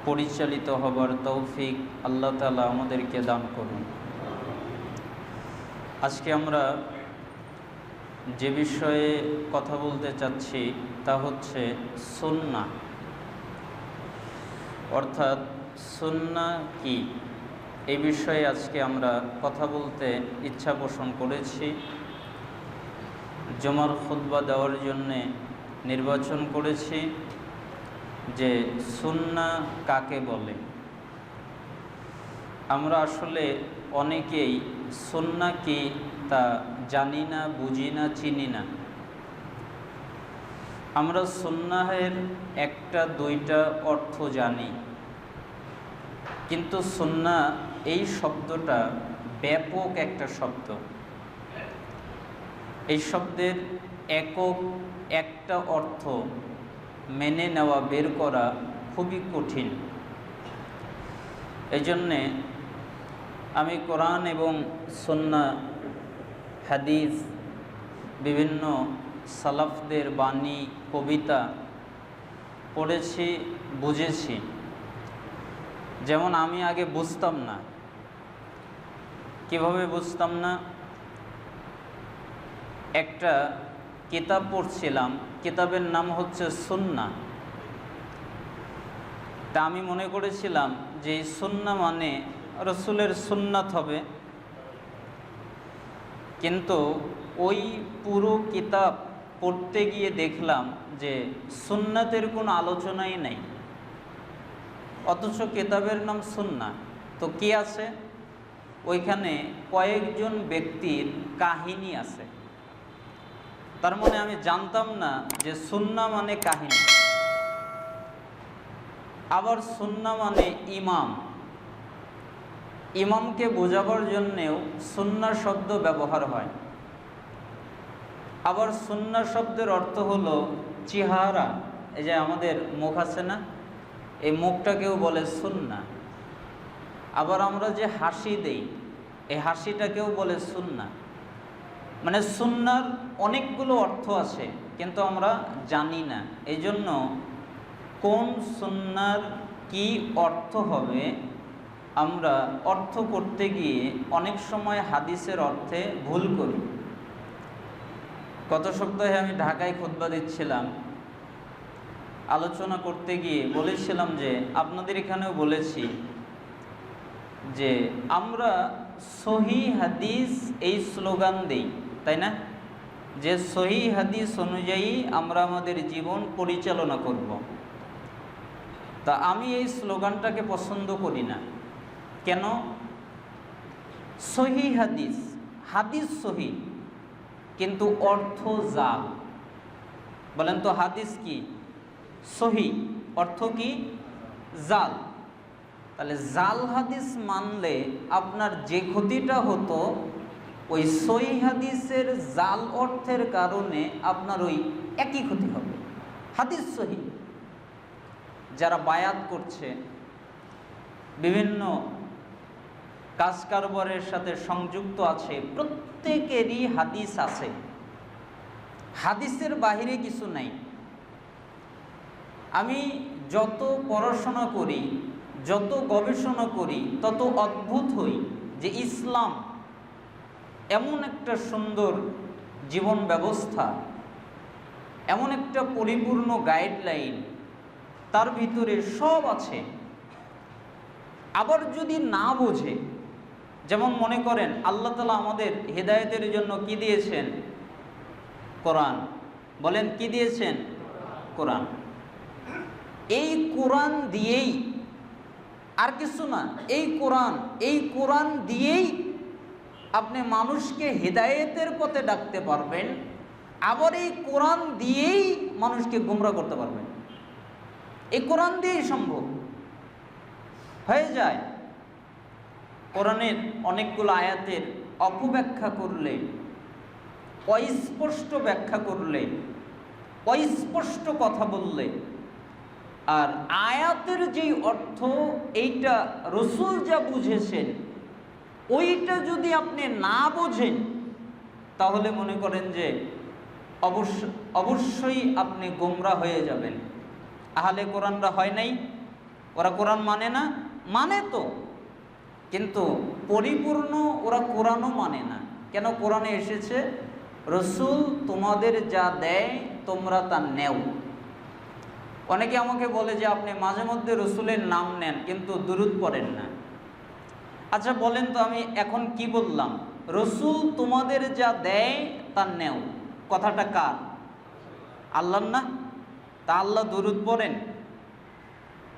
পরিচালিত হবার তৌফিক আল্লাহ তাআলা আমাদেরকে দান করুন। আজকে আমরা যে বিষয়ে কথা বলতে চাচ্ছি তা হচ্ছে সুন্নাহ, অর্থাৎ সুন্নাহ কি, এই বিষয়ে আজকে আমরা কথা বলতে ইচ্ছা পোষণ করেছি। জুমার খুতবা দেওয়ার জন্যে নির্বাচন করেছি যে সুন্নাহ কাকে বলে। আমরা আসলে অনেকেই সুন্নাহ কি তা জানি না, বুঝি না, চিনি না। আমরা সুন্নাহের একটা দুইটা অর্থ জানি, কিন্তু সুন্নাহ এই শব্দটা ব্যাপক একটা শব্দ। এই শব্দের একক একটা অর্থ মেনে নেওয়া, বের করা খুবই কঠিন। এই জন্যে আমি কোরআন এবং সুন্নাহ, হাদিস, বিভিন্ন সালাফদের বাণী, কবিতা পড়েছি, বুঝেছি। যেমন আমি আগে বুঝতাম না। কিভাবে বুঝতাম না? একটা কিতাব পড়ছিলাম, কিতাবের নাম হচ্ছে সুন্নাহ। তা আমি মনে করেছিলাম যে এই সুন্নাহ মানে রসুলের সুন্নাত হবে, কিন্তু ওই পুরো কিতাব পড়তে গিয়ে দেখলাম যে সুন্নাতের কোনো আলোচনাই নেই, অথচ কিতাবের নাম সুন্নাহ। তো কি আছে ওইখানে? কয়েকজন ব্যক্তির কাহিনী আছে। তার মানে আমি জানতাম না যে সুন্নাহ মানে কাহিনী। আবার সুন্নাহ মানে ইমাম, ইমামকে বোঝাবার জন্যেও সুন্নাহ শব্দ ব্যবহার হয়। আবার সুন্নাহ শব্দের অর্থ হলো চেহারা। এই যে আমাদের মুখ আছে না, এই মুখটাকেও বলে সুন্নাহ। আবার আমরা যে হাসি দেই, এই হাসিটাকেও বলে সুন্নাহ। মানে সুন্নাহর অনেকগুলো অর্থ আছে, কিন্তু আমরা জানি না। এই জন্য কোন সুন্নাহর কি অর্থ হবে, আমরা অর্থ করতে গিয়ে অনেক সময় হাদিসের অর্থে ভুল করি। গত সপ্তাহে আমি ঢাকায় খুতবা দিচ্ছিলাম, আলোচনা করতে গিয়ে বলেছিলাম যে আপনাদের এখানেও বলেছি যে আমরা সহিহ হাদিস এই স্লোগান দেই, তাই না? যে সহিহ হাদিস অনুযায়ী আমরা আমাদের জীবন পরিচালনা করব। তা আমি এই স্লোগানটাকে পছন্দ করি না। কেন? সহিহ হাদিস, হাদিস সহিহ, কিন্তু অর্থ জাল। বলেন তো হাদিস কি? সহিহ, অর্থ কি? জাল। তাহলে জাল হাদিস মানলে আপনার যে ক্ষতিটা হতো, ওই সহিহ হাদিসের জাল অর্থের কারণে আপনার ওই একই ক্ষতি হবে। হাদিস সহিহ। যারা বায়াত করছে, বিভিন্ন কাজ কারবারের সাথে সংযুক্ত আছে, প্রত্যেকেরই হাদিস আছে। হাদিসের বাহিরে কিছু নাই। আমি যত পড়াশোনা করি, যত গবেষণা করি, তত অদ্ভুত হই যে ইসলাম এমন একটা সুন্দর জীবন ব্যবস্থা, এমন একটা পরিপূর্ণ গাইডলাইন, তার ভিতরে সব আছে। আবার যদি না বোঝে, যেমন মনে করেন আল্লাহ তাআলা আমাদের হেদায়েতের জন্য কি দিয়েছেন? কোরআন। বলেন কি দিয়েছেন? কোরআন। এই কোরআন দিয়েই, আর কিছু না, এই কোরআন দিয়েই আপনি মানুষকে হেদায়েতের পথে ডাকতে পারবেন। আবার এই কোরআন দিয়েই মানুষকে গোমরা করতে পারবেন। এই কোরআন দিয়েই সম্ভব হয়ে যায়। কোরআনের অনেকগুলো আয়াতের অপব্যাখ্যা করলে, অস্পষ্ট ব্যাখ্যা করলে, অস্পষ্ট কথা বললে, আর আয়াতের যেই অর্থ এইটা রসুল যা বুঝেছেন ওইটা যদি আপনি না বোঝেন, তাহলে মনে করেন যে অবশ্যই আপনি গোমরা হয়ে যাবেন। আহলে কোরআনরা হয় নাই? ওরা কোরআন মানে না, মানে তো, কিন্তু পরিপূর্ণ ওরা কোরআনও মানে না। কেন? কোরআনে এসেছে রসুল তোমাদের যা দেয় তোমরা তা নেও। অনেকে আমাকে বলে যে আপনি মাঝে মধ্যে রসুলের নাম নেন কিন্তু দুরূদ পড়েন না। আচ্ছা বলেন তো, আমি এখন কি বললাম? রসুল তোমাদের যা দেয় তা নেও, কথাটা কার? আল্লাহর না? তা আল্লাহ দুরূদ পড়েন?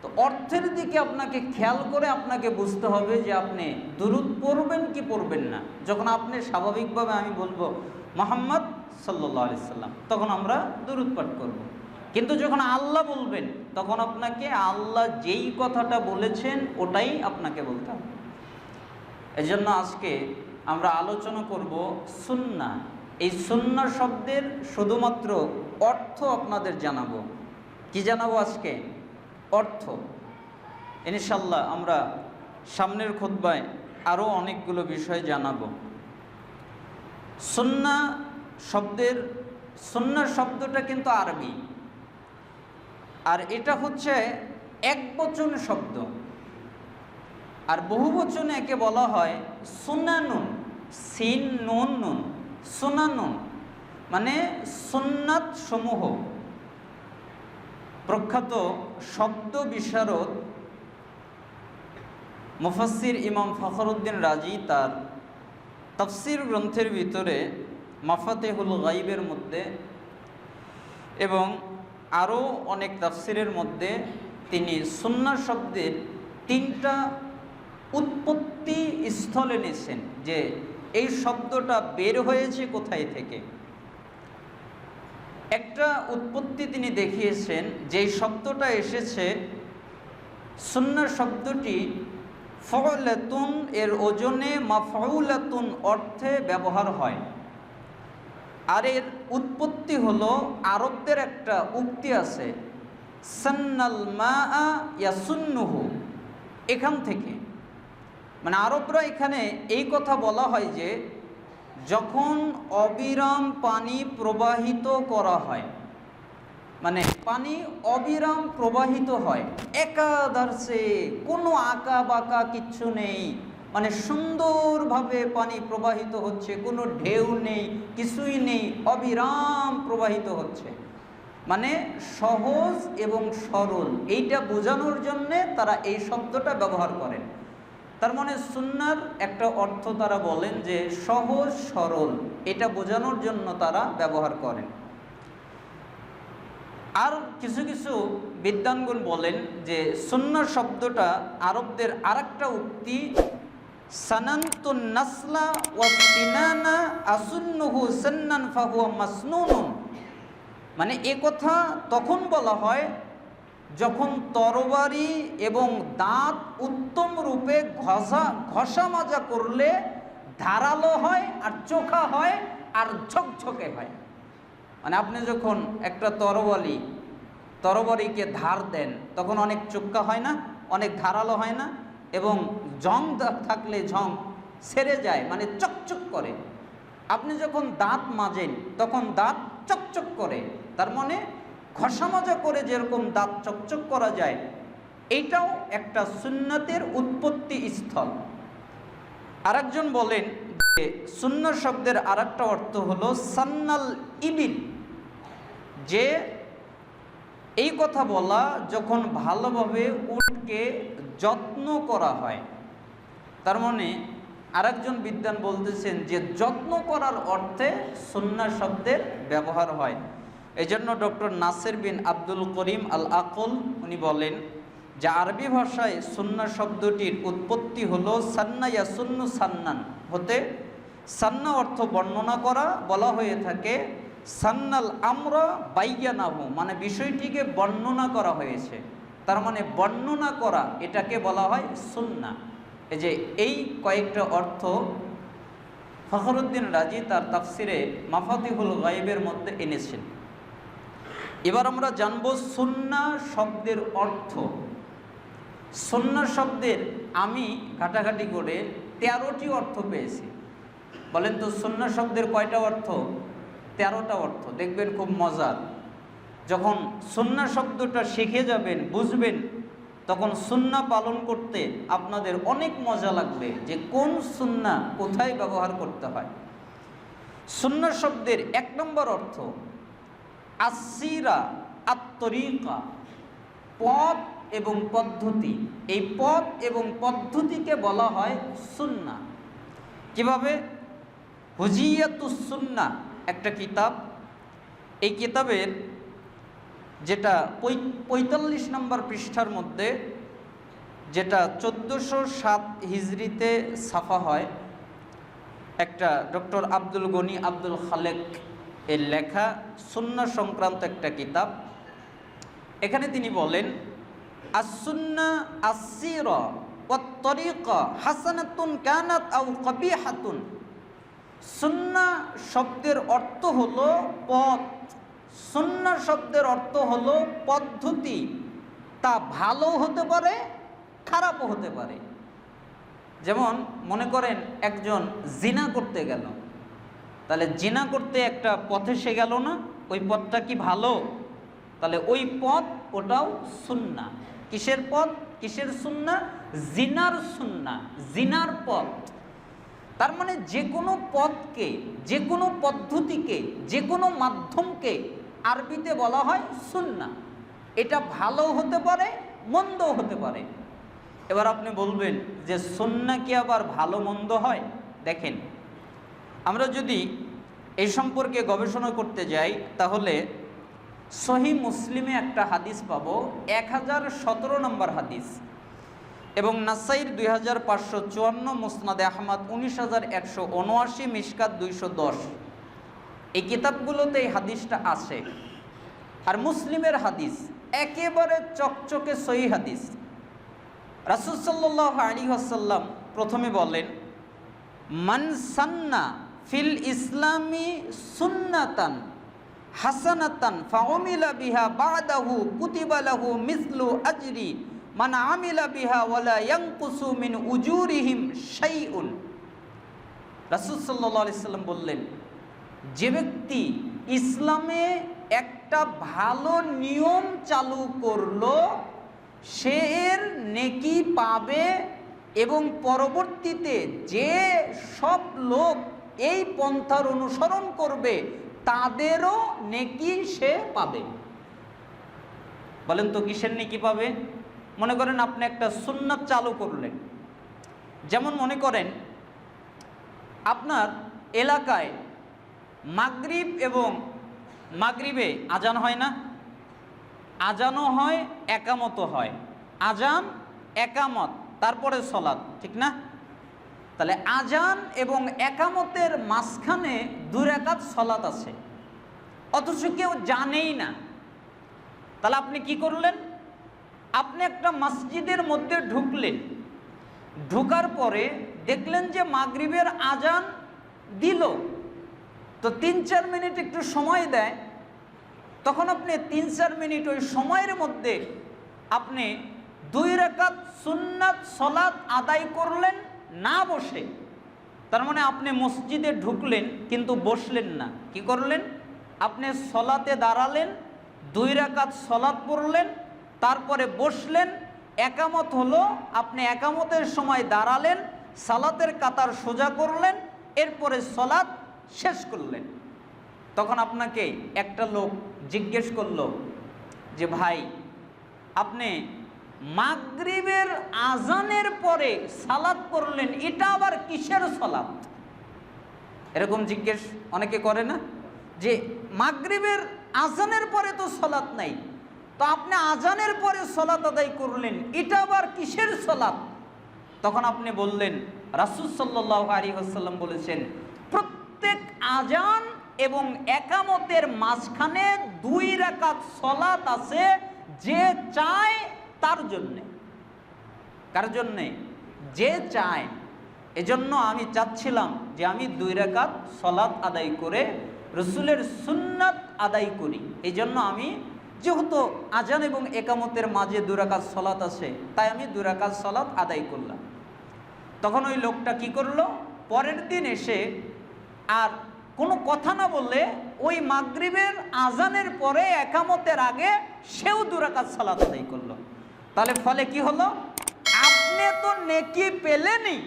তো অর্থের দিকে আপনাকে খেয়াল করে আপনাকে বুঝতে হবে যে আপনি দুরূদ পড়বেন কি পড়বেন না। যখন আপনি স্বাভাবিকভাবে আমি বলবো মুহাম্মদ সাল্লাল্লাহু আলাইহি সাল্লাম, তখন আমরা দুরূদ পাঠ করব। কিন্তু যখন আল্লাহ বলবেন তখন আপনাকে আল্লাহ যেই কথাটা বলেছেন ওটাই আপনাকে বলতে হবে। এজন্য আজকে আমরা আলোচনা করব সুন্নাহ। এই সুন্নাহ শব্দের শুধুমাত্র অর্থ আপনাদের জানাবো। কি জানাবো আজকে? অর্থ। ইনশাআল্লাহ আমরা সামনের খুতবায় আরও অনেকগুলো বিষয় জানাবো। সুন্নাহ শব্দটা কিন্তু আরবি, আর এটা হচ্ছে একবচন শব্দ, আর বহুবচনে একে বলা হয় সুনানুন, সিন নুন নুন, সুনানুন মানে সুন্নাত সমূহ। প্রখ্যাত শব্দ বিশারদ মুফাসসির ইমাম ফখরুদ্দিন রাজি তার তাফসির গ্রন্থের ভিতরে মাফাতেহুল গাইবের মধ্যে এবং আরও অনেক তাফসিরের মধ্যে তিনি সুন্নাহ শব্দের 3টা উৎপত্তি স্থল এনেছেন, যে এই শব্দটা বের হয়েছে কোথায় থেকে। একটা উৎপত্তি তিনি দেখিয়েছেন, যেই শব্দটা এসেছে, সুন্নাহ শব্দটি ফাউলাতুন এর ওজনে মাফউলাতুন অর্থে ব্যবহার হয়। আর এর উৎপত্তি হলো আরবদের একটা উক্তি আছে, সান্নাল মাআ ইয়াসুন্নুহু, এখান থেকে। মানে আরবরা এখানে এই কথা বলা হয় যে যখন অবিরাম পানি প্রবাহিত করা হয়, মানে পানি অবিরাম প্রবাহিত হয় একাধারে, কোনো আঁকা বাঁকা কিচ্ছু নেই, মানে সুন্দরভাবে পানি প্রবাহিত হচ্ছে, কোনো ঢেউ নেই, কিছুই নেই, অবিরাম প্রবাহিত হচ্ছে, মানে সহজ এবং সরল, এইটা বোঝানোর জন্যে তারা এই শব্দটা ব্যবহার করেন। তার মানে সুন্নাহর একটা অর্থ তারা বলেন যে সহজ সরল, এটা বোঝানোর জন্য তারা ব্যবহার করেন। আর কিছু কিছু বিদ্বানগণ বলেন যে সুন্নাহ শব্দটা আরবদের আরেকটা উক্তি, সানান্তুন নাসলা ওয়া সিনানা আসুন্নুহু সান্নান ফাহুয়া মাসনুনুন, মানে এ কথা তখন বলা হয় যখন তরবারি এবং দাঁত উত্তম রূপে ঘষা মাজা করলে ধারালো হয় আর চোখা হয় আর ঝকঝকে হয়। মানে আপনি যখন একটা তরবারিকে ধার দেন তখন অনেক চোখা হয় না, অনেক ধারালো হয় না, এবং জং থাকলে জং ছেড়ে যায়, মানে চকচক করে। আপনি যখন দাঁত মাজেন তখন দাঁত চকচক করে, তার মানে ঘষা মাজা করে যেরকম দাঁত চকচক করা যায়, এইটাও একটা সুন্নাতের উৎপত্তি স্থল। আরেকজন বলেন যে সুন্নাহ শব্দের আরেকটা অর্থ হলো সান্নাল ইবিল, যে এই কথা বলা যখন ভালোভাবে উটকে যত্ন করা হয়। তার মানে আরেকজন বিদ্বান বলতেছেন যে যত্ন করার অর্থে সুন্নাহ শব্দের ব্যবহার হয়। এই জন্য ডক্টর নাসির বিন আব্দুল করিম আল আকল উনি বলেন যে আরবি ভাষায় সুন্নাহ শব্দটির উৎপত্তি হলো সান্না ইয়াসুন্নু সান্নান হতে। সান্না অর্থ বর্ণনা করা বলা হয়ে থাকে, সান্নাল আমরা বাইয়ানাহু মানে বিষয়টিকে বর্ণনা করা হয়েছে, তার মানে বর্ণনা করা, এটাকে বলা হয় সুন্নাহ। এই যে এই কয়েকটা অর্থ ফখরুদ্দিন রাজি তার তাফসিরে মাফাতিহুল গায়বের মধ্যে এনেছেন। এবার আমরা জানব সুন্নাহ শব্দের অর্থ। সুন্নাহ শব্দের আমি ঘাটাঘাটি করে 13টি অর্থ পেয়েছি। বলেন তো সুন্নাহ শব্দের কয়টা অর্থ? 13টা অর্থ। দেখবেন খুব মজার, যখন সুন্নাহ শব্দটা শিখে যাবেন, বুঝবেন, তখন সুন্নাহ পালন করতে আপনাদের অনেক মজা লাগবে যে কোন সুন্নাহ কোথায় ব্যবহার করতে হয়। সুন্নাহ শব্দের 1 নম্বর অর্থ আসসিরা আত-তরিকা, পথ এবং পদ্ধতি। এই পথ এবং পদ্ধতিকে বলা হয় সুন্নাহ। কিভাবে? হুজিয়াতুস সুন্নাহ একটা কিতাব, এই কিতাবের যেটা 45 নম্বর পৃষ্ঠার মধ্যে, যেটা 1407 হিজরিতে ছাপা হয়, একটা ডক্টর আব্দুল গনি আব্দুল খালেক এর লেখা সুন্নাহ সংক্রান্ত একটা কিতাব। এখানে তিনি বলেন আস-সুন্নাহ আস-সিরা ওয়াত-তরিকা হাসানাতুন কানাত আও কবিহাতুন। সুন্নাহ শব্দের অর্থ হলো পথ, সুন্নাহ শব্দের অর্থ হলো পদ্ধতি। তা ভালো হতে পারে, খারাপও হতে পারে। যেমন মনে করেন একজন জিনা করতে গেল, তাহলে জিনা করতে একটা পথে সে গেল না, ওই পথটা কি ভালো? তাহলে ওই পথ, ওটাও সুন্নাহ। কিসের পথ, কিসের সুন্নাহ? জিনার সুন্নাহ, জিনার পথ। তার মানে যে কোনো পথকে, যে কোনো পদ্ধতিকে, যে কোনো মাধ্যমকে আরবিতে বলা হয় সুন্নাহ। এটা ভালো হতে পারে, মন্দও হতে পারে। এবার আপনি বলবেন যে সুন্নাহ কি আবার ভালো মন্দ হয়? দেখেন, আমরা যদি এই সম্পর্কে গবেষণা করতে যাই তাহলে সহিহ মুসলিমে একটা হাদিস পাবো, 1017 নম্বর হাদিস, এবং নাসাইর 2554, মুসনাদে আহমদ 19179, মিশকাত 210। এই কিতাবগুলোতে এই হাদিসটা আছে। আর মুসলিমের হাদিস একেবারে চকচকে সহিহ হাদিস। রাসূল সাল্লাল্লাহু আলাইহি ওয়াসাল্লাম প্রথমে বলেন, মান সান্না ফিল ইসলামি সুন্নাতান হাসানাতান ফাউমিলা বিহা বাদাহু কুতিবা লাহু মিসলু আজরি মান আমিলা বিহা ওয়ালা ইয়ানকুসু মিন উজুরিহিম শাইউন। রাসূল সাল্লাল্লাহু আলাইহি সাল্লাম বললেন, যে ব্যক্তি ইসলামে একটা ভালো নিয়ম চালু করলো সে এর নেকি পাবে, এবং পরবর্তীতে যে সব লোক এই পন্থার অনুসরণ করবে তাদেরও নেকি সে পাবে। বলেন তো কিসের নেকি পাবে? মনে করেন আপনি একটা সুন্নাত চালু করলেন। যেমন মনে করেন আপনার এলাকায় মাগরিব এবং মাগরিবে আজান হয় না? আজানও হয়, একামতও হয়। আজান, একামত, তারপরে সলাত, ঠিক না? তাহলে আজান এবং একামতের মাঝখানে 2 রাকাত সলাত আছে, অথচ কেউ জানেই না। তাহলে আপনি কি করলেন? আপনি একটা মসজিদের মধ্যে ঢুকলেন, ঢোকার পরে দেখলেন যে মাগরিবের আজান দিল, তো 3-4 মিনিট একটু সময় দেয়, তখন আপনি 3-4 মিনিট ওই সময়ের মধ্যে আপনি 2 রাকাত সুন্নাত সলাত আদায় করলেন না বসে। তার মানে আপনি মসজিদে ঢুকলেন কিন্তু বসলেন না, কি করলেন? আপনি সলাতে দাঁড়ালেন, 2 রাকাত সলাত পড়লেন, তারপরে বসলেন, একামত হলো, আপনি একামতের সময় দাঁড়ালেন, সালাতের কাতার সোজা করলেন, এরপরে সলাত শেষ করলেন। তখন আপনাকে একটা লোক জিজ্ঞেস করলো যে ভাই, আপনি মাগরিবের আজানের পরে সালাত পড়লেন, এটা আবার কিসের সালাত? এরকম জিজ্ঞেস অনেকে করে না, যে মাগরিবের আজানের পরে তো সালাত নাই, তো আপনি আজানের পরে সালাত আদায় করলেন, এটা আবার কিসের সালাত? তখন আপনি বললেন, রাসূল সাল্লাল্লাহু আলাইহি ওয়াসাল্লাম বলেছেন, প্রত্যেক আজান এবং একামতের মাঝখানে 2 রাকাত সলাত আছে, যে চায় তার জন্যে। কার জন্যে? যে চায়। এজন্য আমি চাচ্ছিলাম যে আমি 2 রাকাত সলাত আদায় করে রসুলের সুন্নাত আদায় করি। এই জন্য আমি, যেহেতু আজান এবং একামতের মাঝে 2 রাকাত সলাত আছে, তাই আমি 2 রাকাত সলাত আদায় করলাম। তখন ওই লোকটা কি করলো? পরের দিন এসে আর কোনো কথা না বললে ওই মাগরিবের আজানের পরে একামতের আগে সেও 2 রাকাত সালাত আদায় করলো। তাহলে ফলে কি হলো, আপনি তো নেকি পেলেনই,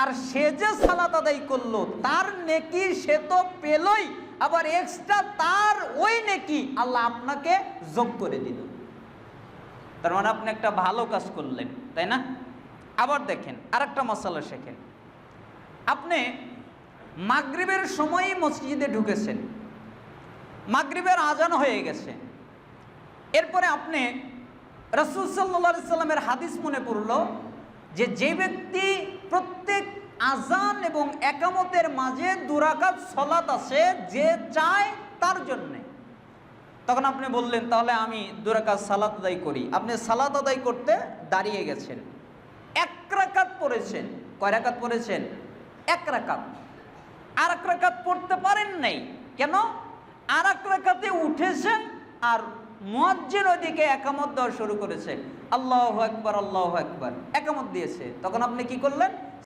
আর সে যে সালাত আদায় করলো তার নেকি সে তো পেলই, আবার এক্সট্রা তার ওই নেকি আল্লাহ আপনাকে যোগ করে দিল। তার মানে আপনি একটা ভালো কাজ করলেন, তাই না? আবার দেখেন আরেকটা মশালা শেখেন। আপনি মাগরিবের সময়ই মসজিদে ঢুকেছেন, মাগরিবের আজান হয়ে গেছে, এরপরে আপনি রাসূল সাল্লাল্লাহু আলাইহি সাল্লামের হাদিস মনে পড়লো যে ব্যক্তি প্রত্যেক আজান এবং একামতের মাঝে 2 রাকাত সালাত আছে যে চায় তার জন্যে, তখন আপনি বললেন তাহলে আমি 2 রাকাত সালাত আদায় করি। আপনি সালাত আদায় করতে দাঁড়িয়ে গেছেন, 1 রাকাত পড়েছেন। কয় রাকাত পড়েছেন? 1 রাকাত। আর 1 রাকাত পড়তে পারেন নাই কেন? আর 1 রাকাতে উঠেছেন আর মুয়াজ্জিন ওদিকে একামত দেওয়া শুরু করেছে, আল্লাহু আকবার আল্লাহু আকবার, একামত দিয়েছে। তখন আপনি কি করলেন?